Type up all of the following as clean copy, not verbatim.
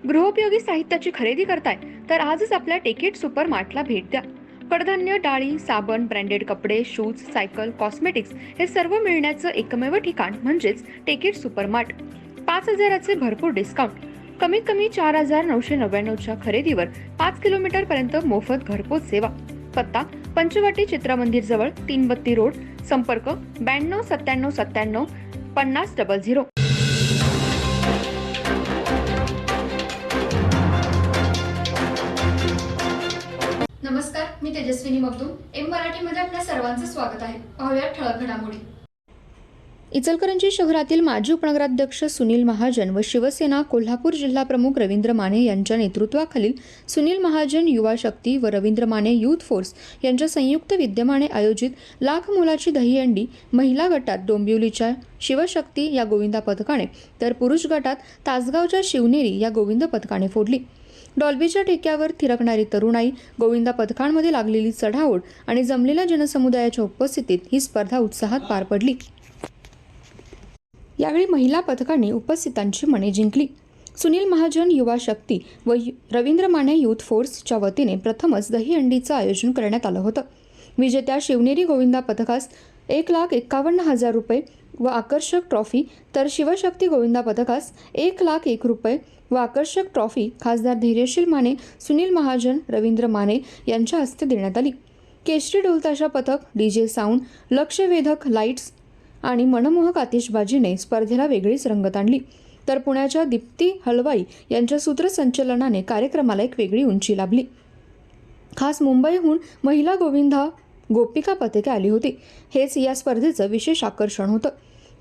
गृहोपयोगी साहित्याची खरेदी करताय तर आजच आपल्या टेकेट सुपर मार्टला भेट द्या. कडधान्य, डाळी, साबण, ब्रँडेड कपडे, शूज, सायकल, कॉस्मेटिक्स हे सर्व मिळण्याचं एकमेव ठिकाण म्हणजेच टेकेट सुपर मार्ट. 5,000चे भरपूर डिस्काउंट. कमीत कमी 4,999च्या खरेदीवर 5 किलोमीटर पर्यंत मोफत घरपोच सेवा. पत्ता पंचवटी चित्रमंदिर जवळ, 332 रोड. संपर्क 929797 5000. नमस्कार, मी तेजस्विनी मगदूम. एम मराठीमध्ये आपल्या सर्वांचं स्वागत आहे. पाहूया ठळक घडामोडी. इचलकरंजी शहरातील माजी उपनगराध्यक्ष सुनील महाजन व शिवसेना कोल्हापूर जिल्हा प्रमुख रवींद्र माने यांच्या नेतृत्वाखालील सुनील महाजन युवा शक्ती व रवींद्र माने यूथ फोर्स यांच्या संयुक्त विद्यमाने आयोजित लाख मोलाची दहीहंडी महिला गटात डोंबिवलीच्या शिवशक्ती या गोविंदा पथकाने तर पुरुष गटात तासगावच्या शिवनेरी या गोविंद पथकाने फोडली. डॉल्बीच्या ठेक्यावर थिरकणारी तरुणाई, गोविंदा पथकांमध्ये लागलेली चढाओढ आणि जमलेल्या जनसमुदायाच्या उपस्थितीत ही स्पर्धा उत्साहात पार पडली. यावेळी महिला पथकाने उपस्थितांची मने जिंकली. सुनील महाजन युवा शक्ती व रवींद्र माने यूथ फोर्सच्या वतीने प्रथमच दहीहंडीचं आयोजन करण्यात आलं होतं. विजेत्या शिवनेरी गोविंदा पथकास 1,51,000 रुपये व आकर्षक ट्रॉफी, तर शिवशक्ती गोविंदा पथकास 1,01,000 रुपये व आकर्षक ट्रॉफी खासदार धैर्यशील माने, सुनील महाजन, रवींद्र माने यांच्या हस्ते देण्यात आली. केशरी ढोलताशा पथक, डीजे साऊंड, लक्षवेधक लाईट्स आणि मनमोहक आतिषबाजीने स्पर्धेला वेगळीच रंगत आणली. तर पुण्याच्या दीप्ती हलवाई यांच्या सूत्रसंचलनाने कार्यक्रमाला एक वेगळी उंची लाभली. खास मुंबईहून महिला गोविंदा गोपिका पथके आली होती. हेच या स्पर्धेचं विशेष आकर्षण होतं.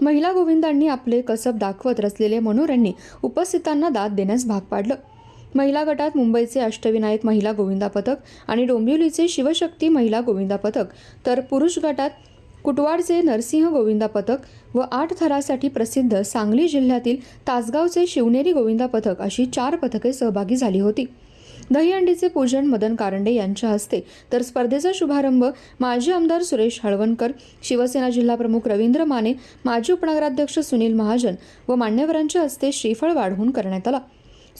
महिला गोविंदांनी आपले कसब दाखवत रचलेले मनोऱ्यांनी उपस्थितांना दाद देण्यास भाग पाडलं. महिला गटात मुंबईचे अष्टविनायक महिला गोविंदा पथक आणि डोंबिवलीचे शिवशक्ती महिला गोविंदा पथक, तर पुरुष गटात कुटवाडचे नरसिंह गोविंदा पथक व 8 थरासाठी प्रसिद्ध सांगली जिल्ह्यातील तासगावचे शिवनेरी गोविंदा पथक अशी 4 पथके सहभागी झाली होती. दहीहंडीचे पूजन मदन कारंडे यांच्या हस्ते, तर स्पर्धेचा शुभारंभ माजी आमदार सुरेश हळवणकर, शिवसेना जिल्हाप्रमुख रवींद्र माने, माजी उपनगराध्यक्ष सुनील महाजन व मान्यवरांच्या हस्ते श्रीफळ वाढवून करण्यात आला.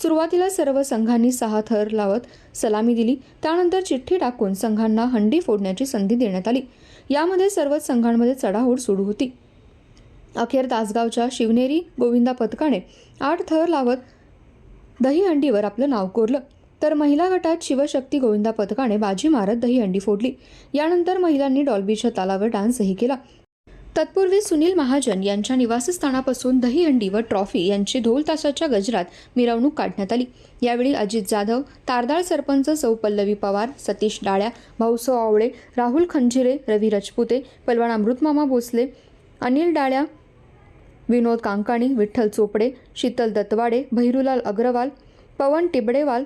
सुरुवातीला सर्व संघांनी 6 थर लावत सलामी दिली. त्यानंतर चिठ्ठी टाकून संघांना हंडी फोडण्याची संधी देण्यात आली. यामध्ये सर्वच संघांमध्ये चढाओढ सुरू होती. अखेर तासगावच्या शिवनेरी गोविंदा पथकाने 8 थर लावत दहीहंडीवर आपलं नाव कोरलं. तर महिला गटात शिवशक्ती गोविंदा पथकाने बाजी मारत दहीहंडी फोडली. यानंतर महिलांनी डॉल्बीच्या तालावर डान्सही केला. तत्पूर्वी सुनील महाजन यांच्या निवासस्थानापासून दहीहंडी व ट्रॉफी यांची ढोल ताशाच्या गजरात मिरवणूक काढण्यात आली. यावेळी अजित जाधव, तारदाळ सरपंच सौ पल्लवी पवार, सतीश डाळ्या, भाऊसो आवळे, राहुल खंजिरे, रवी रजपुते, पलवान अमृतमामा भोसले, अनिल डाळ्या, विनोद कांकाणी, विठ्ठल चोपडे, शीतल दत्तवाडे, भैरूलाल अग्रवाल, पवन टिबडेवाल,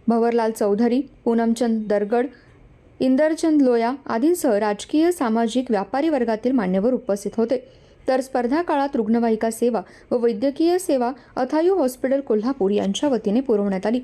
भवरलाल चौधरी, पूनमचंद दरगड, इंदरचंद लोया आदींसह राजकीय, सामाजिक, व्यापारी वर्गातील मान्यवर उपस्थित होते. तर स्पर्धा काळात रुग्णवाहिका सेवा व वैद्यकीय सेवा अथायू हॉस्पिटल कोल्हापूर यांच्या वतीने पुरवण्यात आली.